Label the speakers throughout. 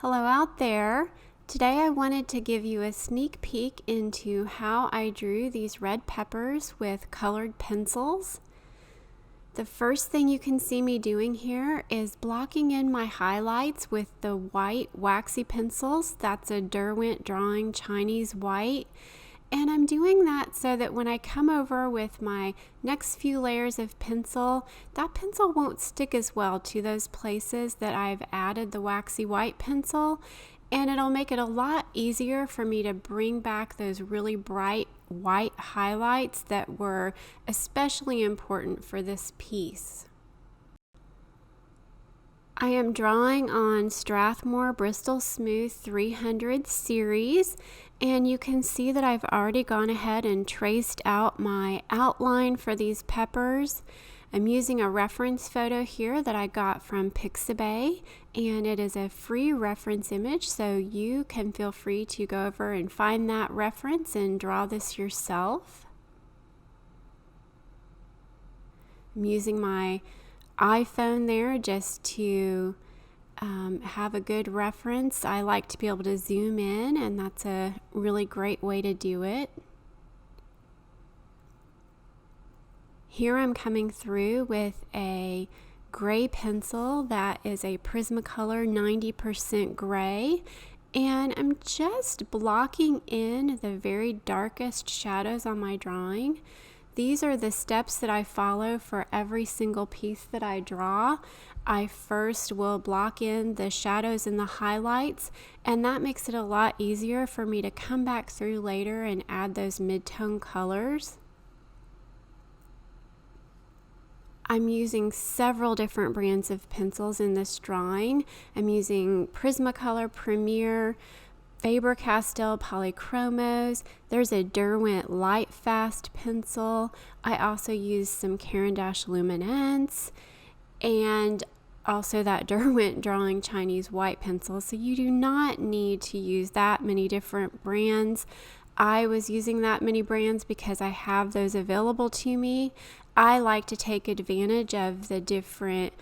Speaker 1: Hello out there. Today I wanted to give you a sneak peek into how I drew these red peppers with colored pencils. The first thing you can see me doing here is blocking in my highlights with the white waxy pencils. That's a Derwent Drawing Chinese White. And I'm doing that so that when I come over with my next few layers of pencil, that pencil won't stick as well to those places that I've added the waxy white pencil, and it'll make it a lot easier for me to bring back those really bright white highlights that were especially important for this piece. I am drawing on Strathmore Bristol Smooth 300 series, and you can see that I've already gone ahead and traced out my outline for these peppers. I'm using a reference photo here that I got from Pixabay, and it is a free reference image, so you can feel free to go over and find that reference and draw this yourself. I'm using my iPhone there just to have a good reference. I like to be able to zoom in, and that's a really great way to do it. Here I'm coming through with a gray pencil that is a Prismacolor 90% gray, and I'm just blocking in the very darkest shadows on my drawing. These are the steps that I follow for every single piece that I draw. I first will block in the shadows and the highlights, and that makes it a lot easier for me to come back through later and add those mid-tone colors. I'm using several different brands of pencils in this drawing. I'm using Prismacolor, Premier, Faber-Castell, Polychromos. There's a Derwent Light Fast pencil. I also use some Luminance, and also that Derwent Drawing Chinese White pencil. So you do not need to use that many different brands. I was using that many brands because I have those available to me. I like to take advantage of the different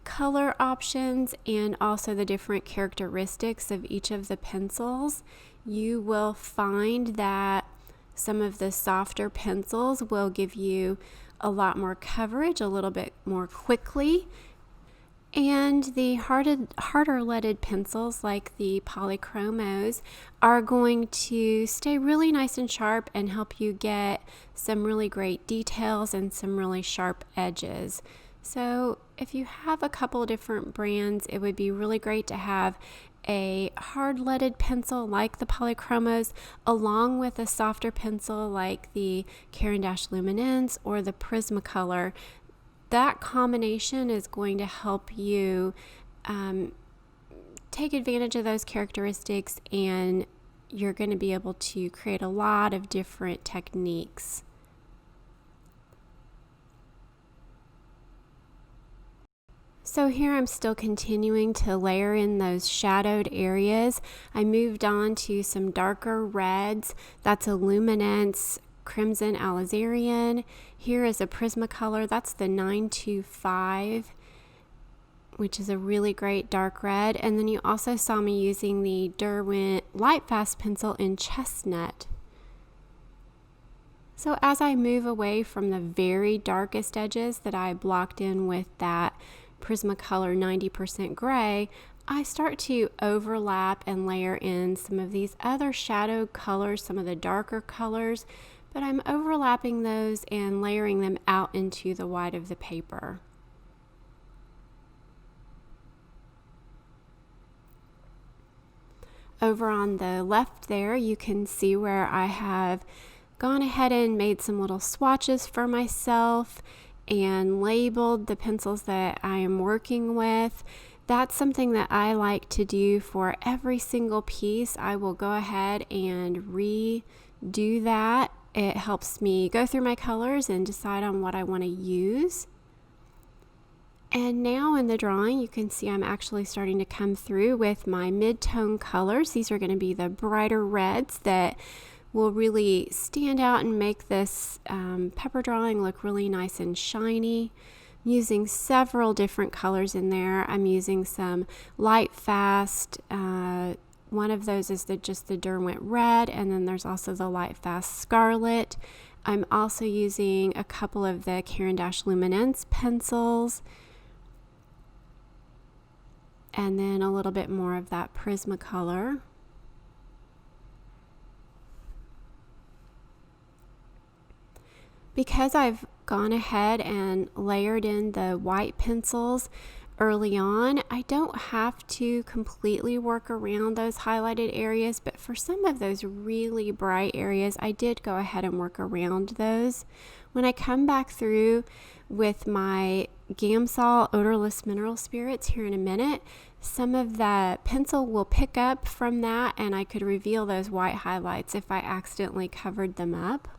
Speaker 1: color options and also the different characteristics of each of the pencils. You will find that some of the softer pencils will give you a lot more coverage a little bit more quickly, and the harder leaded pencils like the Polychromos are going to stay really nice and sharp and help you get some really great details and some really sharp edges. So if you have a couple different brands, it would be really great to have a hard leaded pencil like the Polychromos along with a softer pencil like the Luminance or the Prismacolor. That combination is going to help you take advantage of those characteristics, and you're going to be able to create a lot of different techniques. So here I'm still continuing to layer in those shadowed areas. I moved on to some darker reds. That's a Luminance Crimson Alizarian. Here is a Prismacolor. That's the 925, which is a really great dark red. And then you also saw me using the Derwent Light Fast pencil in Chestnut. So as I move away from the very darkest edges that I blocked in with that Prismacolor 90% gray, I start to overlap and layer in some of these other shadowed colors, some of the darker colors, but I'm overlapping those and layering them out into the white of the paper. Over on the left there, you can see where I have gone ahead and made some little swatches for myself and labeled the pencils that I am working with. That's something that I like to do for every single piece. I will go ahead and redo that. It helps me go through my colors and decide on what I want to use. And now in the drawing, you can see I'm actually starting to come through with my mid-tone colors. These are going to be the brighter reds that will really stand out and make this pepper drawing look really nice and shiny. using several different colors in there. I'm using some light fast. One of those is just the Derwent red, and then there's also the light fast scarlet. I'm also using a couple of the Luminance pencils, and then a little bit more of that Prismacolor. Because I've gone ahead and layered in the white pencils early on, I don't have to completely work around those highlighted areas, but for some of those really bright areas, I did go ahead and work around those. When I come back through with my Gamsol odorless mineral spirits here in a minute, some of the pencil will pick up from that, and I could reveal those white highlights if I accidentally covered them up.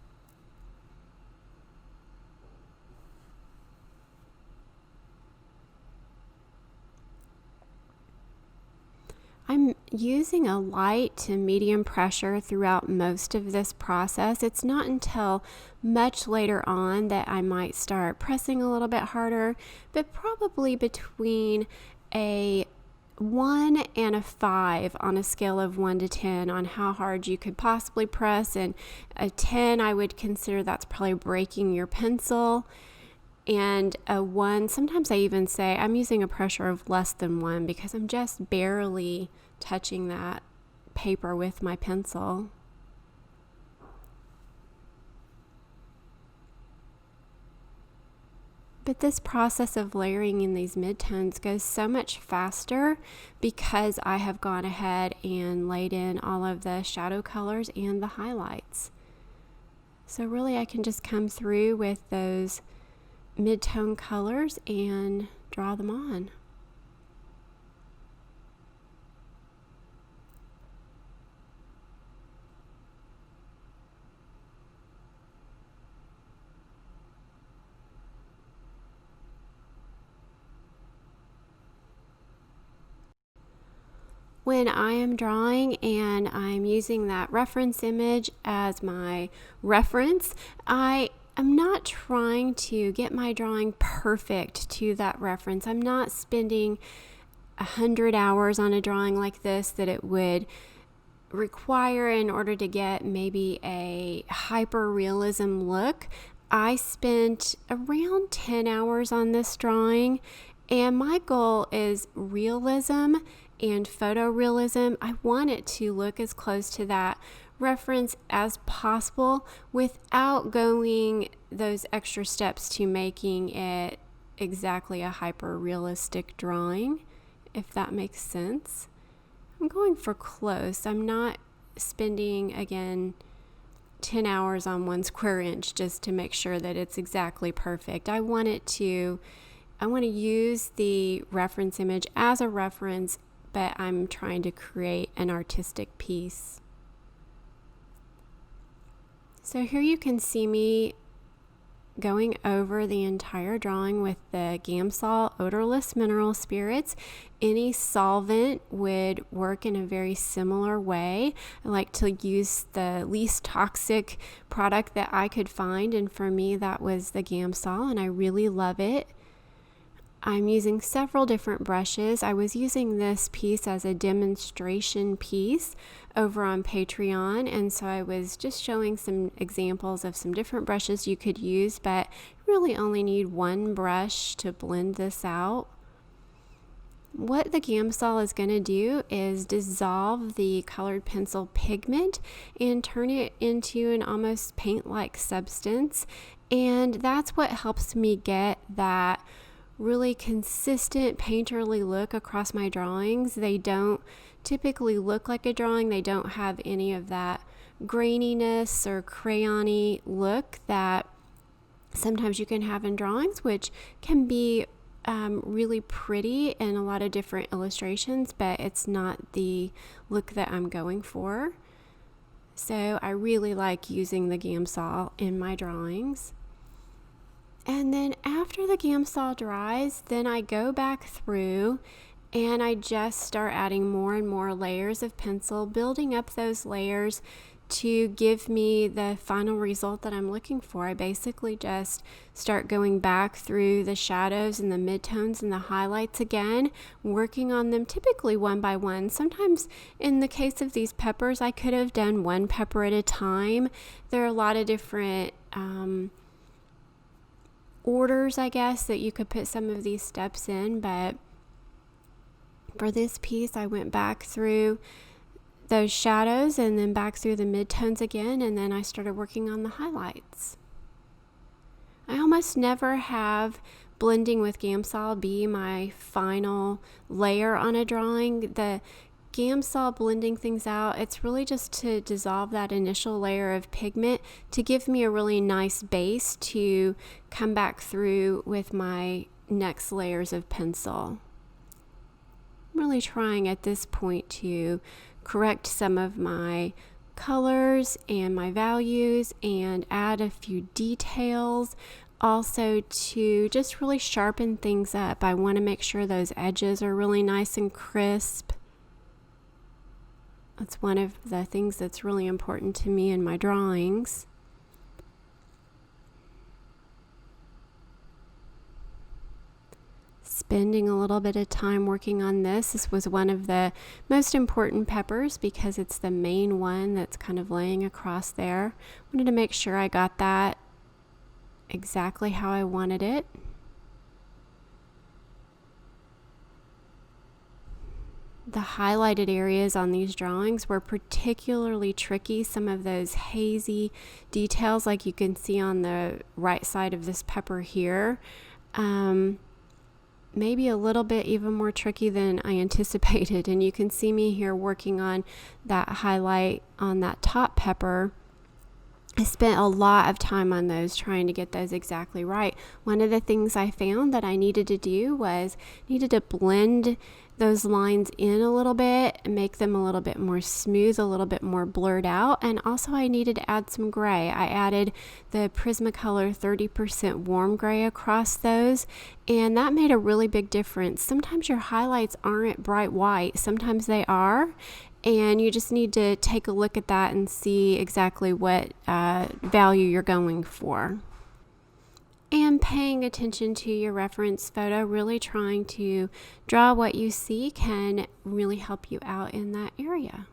Speaker 1: I'm using a light to medium pressure throughout most of this process. It's not until much later on that I might start pressing a little bit harder, but probably between a 1 and a 5 on a scale of 1 to 10 on how hard you could possibly press, and a 10 I would consider that's probably breaking your pencil. And a 1, sometimes I even say I'm using a pressure of less than 1 because I'm just barely touching that paper with my pencil. But this process of layering in these midtones goes so much faster because I have gone ahead and laid in all of the shadow colors and the highlights. So really I can just come through with those mid-tone colors and draw them on. When I am drawing and I'm using that reference image as my reference, I'm not trying to get my drawing perfect to that reference. I'm not spending 100 hours on a drawing like this that it would require in order to get maybe a hyper-realism look. I spent around 10 hours on this drawing, and my goal is realism and photorealism. I want it to look as close to that reference as possible without going those extra steps to making it exactly a hyper-realistic drawing, if that makes sense. I'm going for close. I'm not spending, again, 10 hours on 1 square inch just to make sure that it's exactly perfect. I want to use the reference image as a reference, but I'm trying to create an artistic piece. So here you can see me going over the entire drawing with the Gamsol odorless mineral spirits. Any solvent would work in a very similar way. I like to use the least toxic product that I could find, and for me that was the Gamsol, and I really love it. I'm using several different brushes. I was using this piece as a demonstration piece over on Patreon, and so I was just showing some examples of some different brushes you could use, but you really only need 1 brush to blend this out. What the Gamsol is going to do is dissolve the colored pencil pigment and turn it into an almost paint-like substance, and that's what helps me get that really consistent painterly look across my drawings. They don't typically look like a drawing. They don't have any of that graininess or crayon-y look that sometimes you can have in drawings, which can be really pretty in a lot of different illustrations, but it's not the look that I'm going for. So I really like using the Gamsol in my drawings. And then after the Gamsol dries, then I go back through and I just start adding more and more layers of pencil, building up those layers to give me the final result that I'm looking for. I basically just start going back through the shadows and the midtones and the highlights again, working on them typically one by one. Sometimes in the case of these peppers, I could have done one pepper at a time. There are a lot of different orders, I guess, that you could put some of these steps in, but for this piece, I went back through those shadows and then back through the midtones again, and then I started working on the highlights. I almost never have blending with Gamsol be my final layer on a drawing. The Gamsol blending things out, it's really just to dissolve that initial layer of pigment to give me a really nice base to come back through with my next layers of pencil. I'm really trying at this point to correct some of my colors and my values and add a few details. Also to just really sharpen things up. I want to make sure those edges are really nice and crisp. That's one of the things that's really important to me in my drawings. Spending a little bit of time working on this. This was one of the most important peppers because it's the main one that's kind of laying across there. Wanted to make sure I got that exactly how I wanted it. The highlighted areas on these drawings were particularly tricky. Some of those hazy details, like you can see on the right side of this pepper here, maybe a little bit even more tricky than I anticipated. And you can see me here working on that highlight on that top pepper. I spent a lot of time on those, trying to get those exactly right. One of the things I found that I needed to do was needed to blend those lines in a little bit and make them a little bit more smooth, a little bit more blurred out. And also I needed to add some gray. I added the Prismacolor 30% warm gray across those, and that made a really big difference. Sometimes your highlights aren't bright white, sometimes they are. And you just need to take a look at that and see exactly what value you're going for. And paying attention to your reference photo, really trying to draw what you see can really help you out in that area.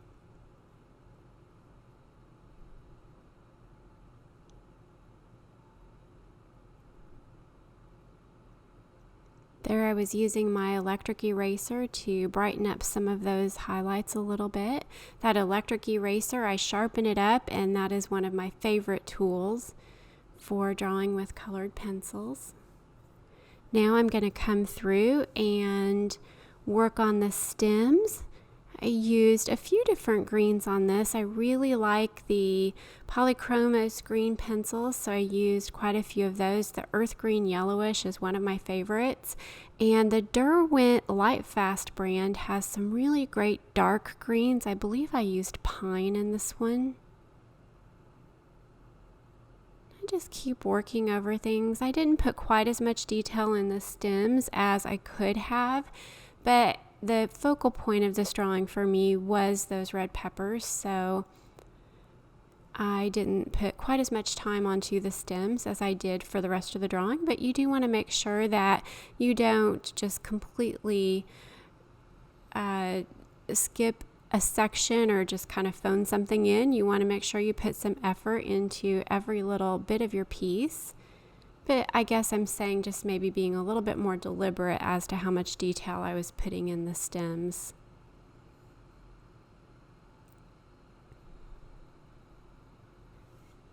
Speaker 1: There I was using my electric eraser to brighten up some of those highlights a little bit. That electric eraser, I sharpen it up, and that is one of my favorite tools for drawing with colored pencils. Now I'm going to come through and work on the stems. I used a few different greens on this. I really like the Polychromos green pencils, so I used quite a few of those. The earth green yellowish is one of my favorites. And the Derwent Lightfast brand has some really great dark greens. I believe I used pine in this one. Just keep working over things. I didn't put quite as much detail in the stems as I could have, but the focal point of this drawing for me was those red peppers, so I didn't put quite as much time onto the stems as I did for the rest of the drawing. But you do want to make sure that you don't just completely skip a section or just kind of phone something in. You want to make sure you put some effort into every little bit of your piece. But I guess I'm saying just maybe being a little bit more deliberate as to how much detail I was putting in the stems.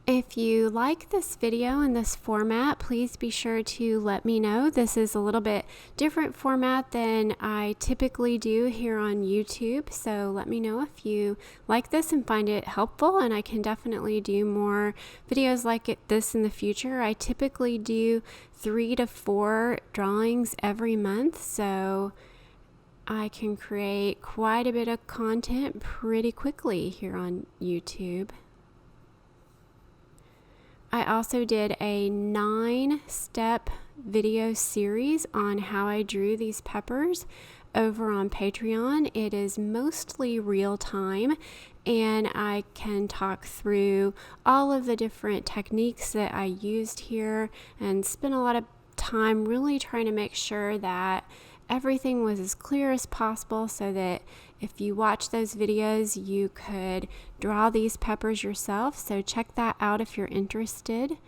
Speaker 1: If you like this video in this format, please be sure to let me know. This is a little bit different format than I typically do here on YouTube, so let me know if you like this and find it helpful, and I can definitely do more videos like this in the future. I typically do 3 to 4 drawings every month, so I can create quite a bit of content pretty quickly here on YouTube. I also did a 9-step video series on how I drew these peppers. over on Patreon, it is mostly real time, and I can talk through all of the different techniques that I used here and spend a lot of time really trying to make sure that everything was as clear as possible, so that if you watch those videos, you could draw these peppers yourself. So check that out if you're interested.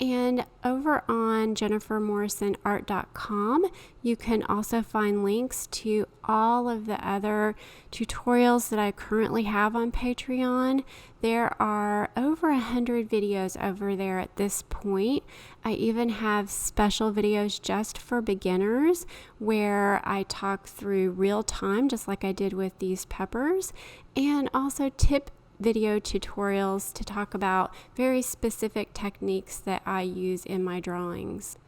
Speaker 1: And over on jennifermorrisonart.com, you can also find links to all of the other tutorials that I currently have on Patreon. There are over 100 videos over there at this point. I even have special videos just for beginners where I talk through real time, just like I did with these peppers, and also tip video tutorials to talk about very specific techniques that I use in my drawings.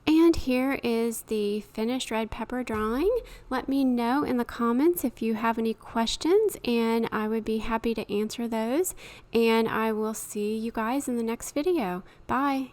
Speaker 1: And here is the finished red pepper drawing. Let me know in the comments if you have any questions, and I would be happy to answer those. And I will see you guys in the next video. Bye.